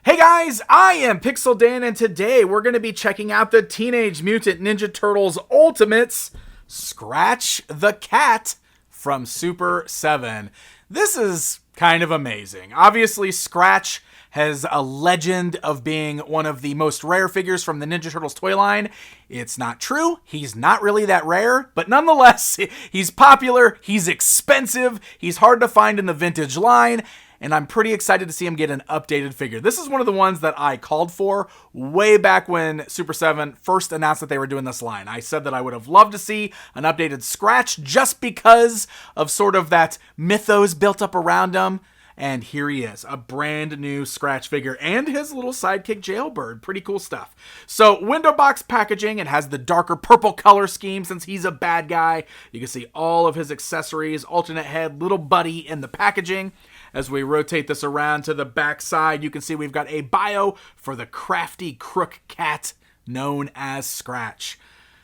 Hey guys, I am Pixel Dan, and today we're going to be checking out the Teenage Mutant Ninja Turtles Ultimates Scratch the Cat from Super7. This is kind of amazing. Obviously, Scratch has a legend of being one of the most rare figures from the Ninja Turtles toy line. It's not true. He's not really that rare, but nonetheless, he's popular, he's expensive, he's hard to find in the vintage line, and I'm pretty excited to see him get an updated figure. This is one of the ones that I called for way back when Super7 first announced that they were doing this line. I said that I would have loved to see an updated Scratch just because of sort of that mythos built up around him. And here he is, a brand new Scratch figure and his little sidekick Jailbird. Pretty cool stuff. So window box packaging, it has the darker purple color scheme since he's a bad guy. You can see all of his accessories, alternate head, little buddy in the packaging. As we rotate this around to the back side, you can see we've got a bio for the crafty crook cat known as Scratch.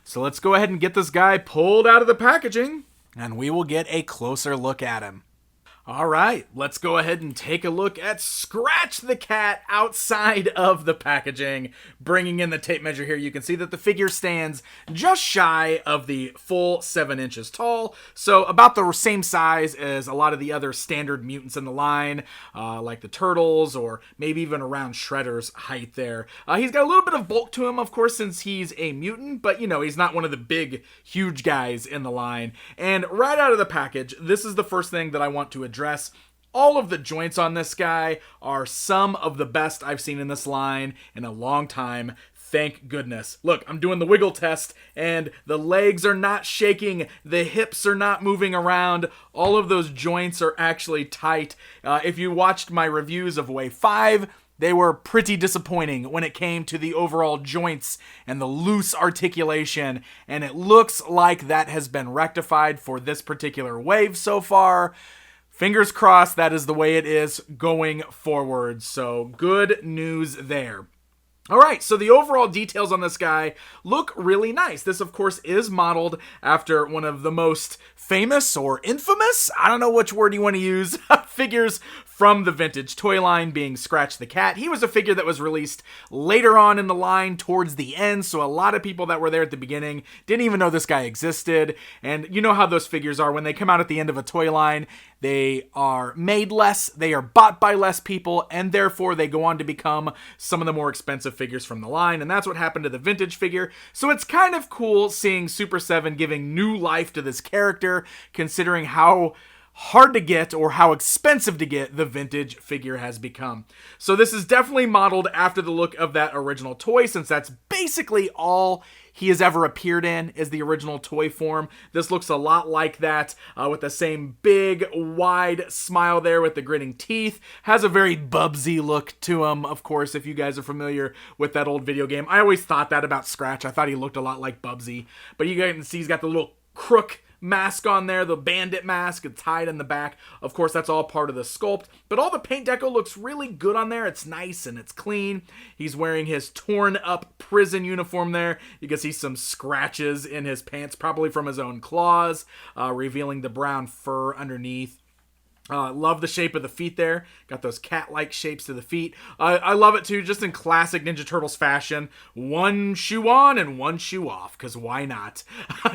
So let's go ahead and get this guy pulled out of the packaging, and we will get a closer look at him. All right, let's go ahead and take a look at Scratch the Cat outside of the packaging. Bringing in the tape measure here, you can see that the figure stands just shy of the full 7 inches tall, so about the same size as a lot of the other standard mutants in the line, like the Turtles, or maybe even around Shredder's height there. He's got a little bit of bulk to him, of course, since he's a mutant, but, you know, he's not one of the big, huge guys in the line. And right out of the package, this is the first thing that I want to address. All of the joints on this guy are some of the best I've seen in this line in a long time. Thank goodness. Look, I'm doing the wiggle test, and the legs are not shaking. The hips are not moving around. All of those joints are actually tight. If you watched my reviews of Wave 5, they were pretty disappointing when it came to the overall joints and the loose articulation, and it looks like that has been rectified for this particular wave so far. Fingers crossed that is the way it is going forward. So good news there. All right, so the overall details on this guy look really nice. This, of course, is modeled after one of the most famous or infamous, I don't know which word you want to use, figures from the vintage toy line, being Scratch the Cat. He was a figure that was released later on in the line towards the end, so a lot of people that were there at the beginning didn't even know this guy existed. And you know how those figures are when they come out at the end of a toy line. They are made less, they are bought by less people, and therefore they go on to become some of the more expensive figures from the line, and that's what happened to the vintage figure. So it's kind of cool seeing Super7 giving new life to this character, considering how hard to get or how expensive to get the vintage figure has become. So this is definitely modeled after the look of that original toy, since that's basically all he has ever appeared in is the original toy form. This looks a lot like that, with the same big, wide smile there with the grinning teeth. Has a very Bubsy look to him, of course, if you guys are familiar with that old video game. I always thought that about Scratch. I thought he looked a lot like Bubsy. But you guys can see he's got the little crook mask on there, the bandit mask, it's tied in the back. Of course, that's all part of the sculpt, but all the paint deco looks really good on there. It's nice and it's clean. He's wearing his torn up prison uniform there. You can see some scratches in his pants, probably from his own claws, revealing the brown fur underneath. Love the shape of the feet there. Got those cat-like shapes to the feet. I love it too, just in classic Ninja Turtles fashion. One shoe on and one shoe off, because why not?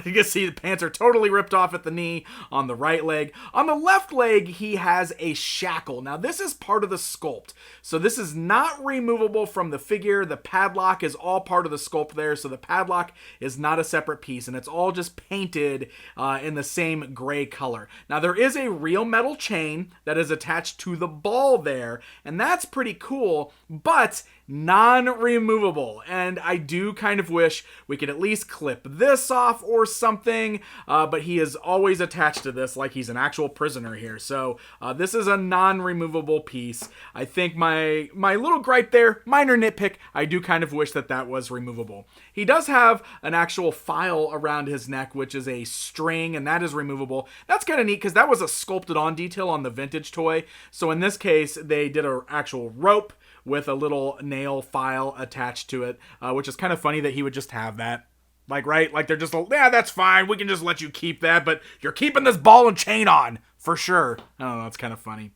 You can see the pants are totally ripped off at the knee on the right leg. On the left leg, he has a shackle. Now, this is part of the sculpt. So this is not removable from the figure. The padlock is all part of the sculpt there, so the padlock is not a separate piece, and it's all just painted in the same gray color. Now, there is a real metal chain that is attached to the ball there, and that's pretty cool, but non-removable. And I do kind of wish we could at least clip this off or something, but he is always attached to this like he's an actual prisoner here. So this is a non-removable piece. I think my little gripe there, minor nitpick, I do kind of wish that that was removable. He does have an actual file around his neck, which is a string, and that is removable. That's kind of neat because that was a sculpted on detail on the vintage toy. So in this case, they did an actual rope with a little nail file attached to it, which is kind of funny that he would just have that. Like, right? Like, they're just, yeah, that's fine. We can just let you keep that, but you're keeping this ball and chain on, for sure. I don't know, it's kind of funny.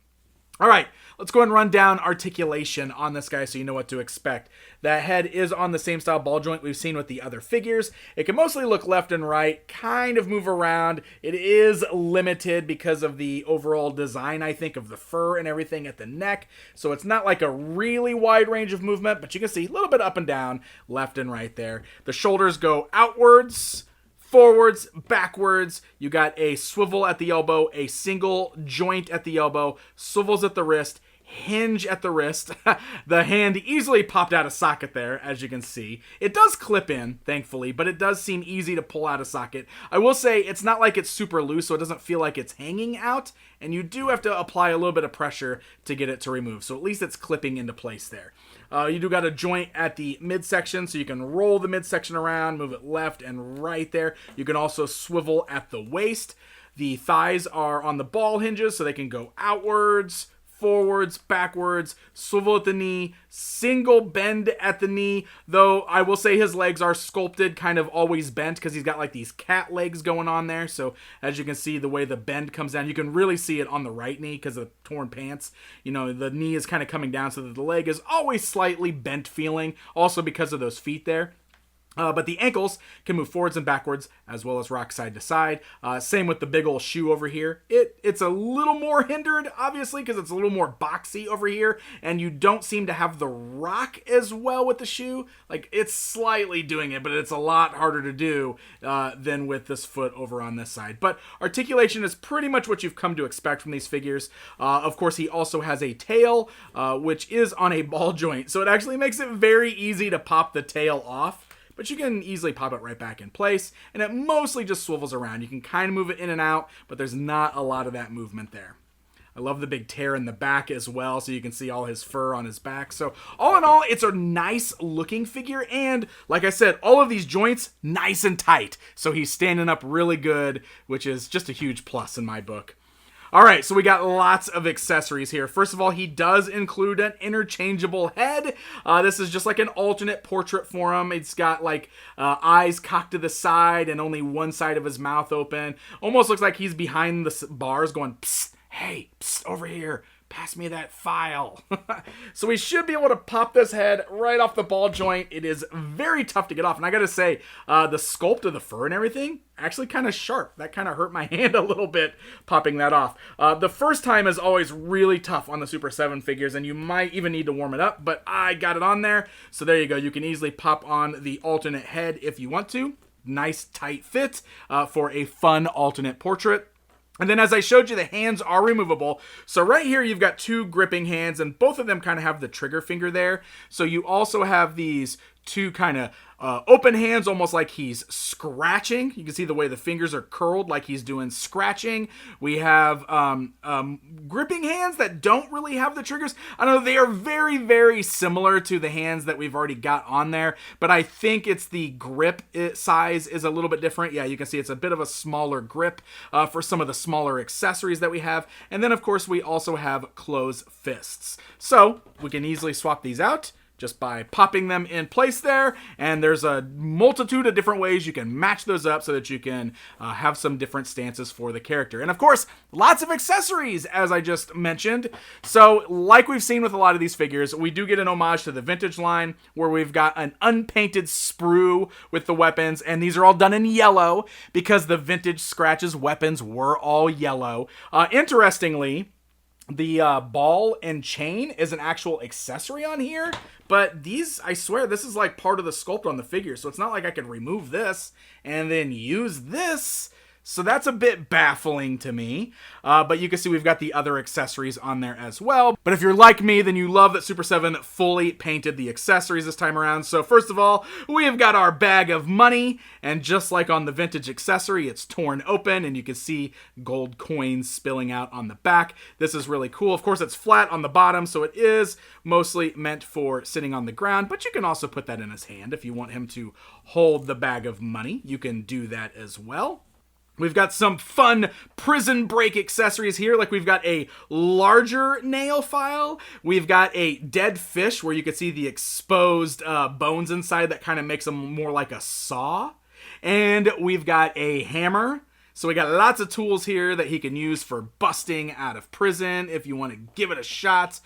All right, let's go ahead and run down articulation on this guy so you know what to expect. That head is on the same style ball joint we've seen with the other figures. It can mostly look left and right, kind of move around. It is limited because of the overall design, I think, of the fur and everything at the neck. So it's not like a really wide range of movement, but you can see a little bit up and down, left and right there. The shoulders go outwards, forwards, backwards. You got a swivel at the elbow, a single joint at the elbow, swivels at the wrist, hinge at the wrist. The hand easily popped out of socket there, as you can see. It does clip in, thankfully, but it does seem easy to pull out of socket. I will say it's not like it's super loose, so it doesn't feel like it's hanging out, and you do have to apply a little bit of pressure to get it to remove, so at least it's clipping into place there. You do got a joint at the midsection, so you can roll the midsection around, move it left and right there. You can also swivel at the waist. The thighs are on the ball hinges, so they can go outwards, forwards, backwards, swivel at the knee, single bend at the knee, though I will say his legs are sculpted, kind of always bent, because he's got like these cat legs going on there. So as you can see, the way the bend comes down, you can really see it on the right knee because of the torn pants. You know, the knee is kind of coming down so that the leg is always slightly bent feeling, also because of those feet there. But the ankles can move forwards and backwards as well as rock side to side. Same with the big old shoe over here. It's a little more hindered, obviously, because it's a little more boxy over here, and you don't seem to have the rock as well with the shoe. Like, it's slightly doing it, but it's a lot harder to do than with this foot over on this side. But articulation is pretty much what you've come to expect from these figures. Of course, he also has a tail, which is on a ball joint, so it actually makes it very easy to pop the tail off. But you can easily pop it right back in place, and it mostly just swivels around. You can kind of move it in and out, but there's not a lot of that movement there. I love the big tear in the back as well, so you can see all his fur on his back. So all in all, it's a nice looking figure, and like I said, all of these joints, nice and tight. So he's standing up really good, which is just a huge plus in my book. All right, so we got lots of accessories here. First of all, he does include an interchangeable head. This is just like an alternate portrait for him. It's got like eyes cocked to the side and only one side of his mouth open. Almost looks like he's behind the bars going, psst, hey, psst, over here. Pass me that file. So we should be able to pop this head right off the ball joint. It is very tough to get off. And I gotta say, the sculpt of the fur and everything, actually kind of sharp. That kind of hurt my hand a little bit popping that off. The first time is always really tough on the Super 7 figures, and you might even need to warm it up, but I got it on there. So there you go. You can easily pop on the alternate head if you want to. Nice tight fit for a fun alternate portrait. And then as I showed you, the hands are removable. So right here, you've got two gripping hands, and both of them kind of have the trigger finger there. So you also have these two kind of open hands, almost like he's scratching. You can see the way the fingers are curled, like he's doing scratching. We have gripping hands that don't really have the triggers. I don't know, they are very, very similar to the hands that we've already got on there, but I think it's the grip size is a little bit different. Yeah, you can see it's a bit of a smaller grip for some of the smaller accessories that we have. And then, of course, we also have closed fists. So we can easily swap these out just by popping them in place there, and there's a multitude of different ways you can match those up so that you can have some different stances for the character. And of course, lots of accessories, as I just mentioned. So like we've seen with a lot of these figures, we do get an homage to the vintage line where we've got an unpainted sprue with the weapons, and these are all done in yellow because the vintage Scratch's weapons were all yellow. Interestingly, the ball and chain is an actual accessory on here, but these, I swear, this is like part of the sculpt on the figure, so it's not like I could remove this and then use this. So that's a bit baffling to me, but you can see we've got the other accessories on there as well. But if you're like me, then you love that Super 7 fully painted the accessories this time around. So first of all, we have got our bag of money, and just like on the vintage accessory, it's torn open, and you can see gold coins spilling out on the back. This is really cool. Of course, it's flat on the bottom, so it is mostly meant for sitting on the ground, but you can also put that in his hand if you want him to hold the bag of money. You can do that as well. We've got some fun prison break accessories here, like we've got a larger nail file. We've got a dead fish where you can see the exposed bones inside that kind of makes them more like a saw. And we've got a hammer So we got lots of tools here that he can use for busting out of prison if you want to give it a shot.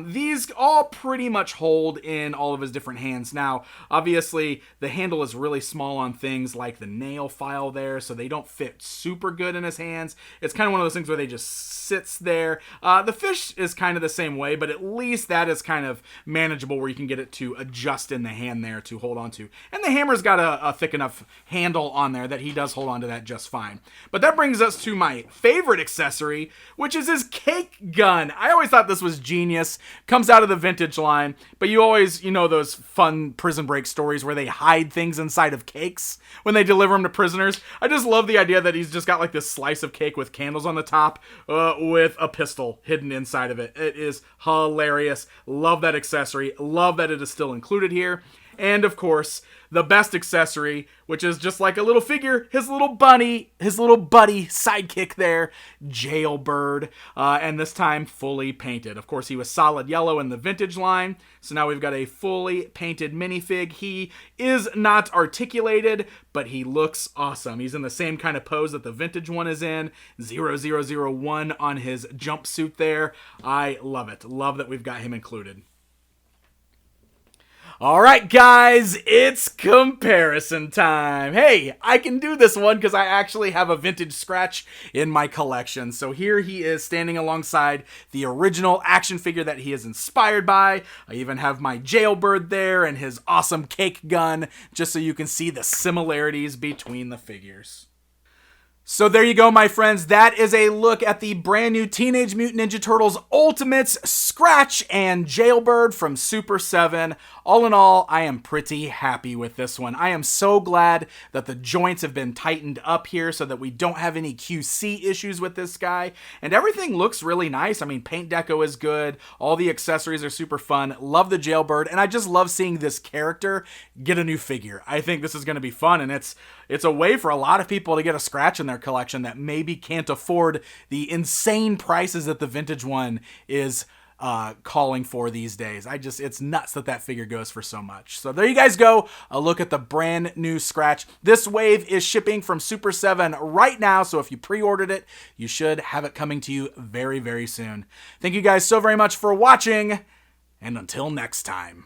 These all pretty much hold in all of his different hands. Now, obviously, the handle is really small on things like the nail file there, so they don't fit super good in his hands. It's kind of one of those things where they just sits there. The fish is kind of the same way, but at least that is kind of manageable where you can get it to adjust in the hand there to hold on to. And the hammer's got a thick enough handle on there that he does hold on to that just fine. But that brings us to my favorite accessory, which is his cake gun. I always thought this was genius. Comes out of the vintage line, but you always, those fun prison break stories where they hide things inside of cakes when they deliver them to prisoners. I just love the idea that he's just got like this slice of cake with candles on the top with a pistol hidden inside of it. It is hilarious. Love that accessory. Love that it is still included here. And of course, the best accessory, which is just like a little figure, his little buddy sidekick there, Jailbird, and this time fully painted. Of course, he was solid yellow in the vintage line, so now we've got a fully painted minifig. He is not articulated, but he looks awesome. He's in the same kind of pose that the vintage one is in, 0001 on his jumpsuit there. I love it. Love that we've got him included. All right, guys, it's comparison time. Hey, I can do this one because I actually have a vintage Scratch in my collection. So here he is standing alongside the original action figure that he is inspired by. I even have my Jailbird there and his awesome cake gun, just so you can see the similarities between the figures. So there you go, my friends. That is a look at the brand new Teenage Mutant Ninja Turtles Ultimates Scratch and Jailbird from Super 7. All in all, I am pretty happy with this one. I am so glad that the joints have been tightened up here so that we don't have any QC issues with this guy. And everything looks really nice. I mean, paint deco is good. All the accessories are super fun. Love the Jailbird. And I just love seeing this character get a new figure. I think this is going to be fun. And it's a way for a lot of people to get a Scratch in their collection that maybe can't afford the insane prices that the vintage one is calling for these days. It's nuts that figure goes for so much. So there you guys go. A look at the brand new Scratch. This wave is shipping from Super 7 right now. So if you pre-ordered it, you should have it coming to you very, very soon. Thank you guys so very much for watching. And until next time.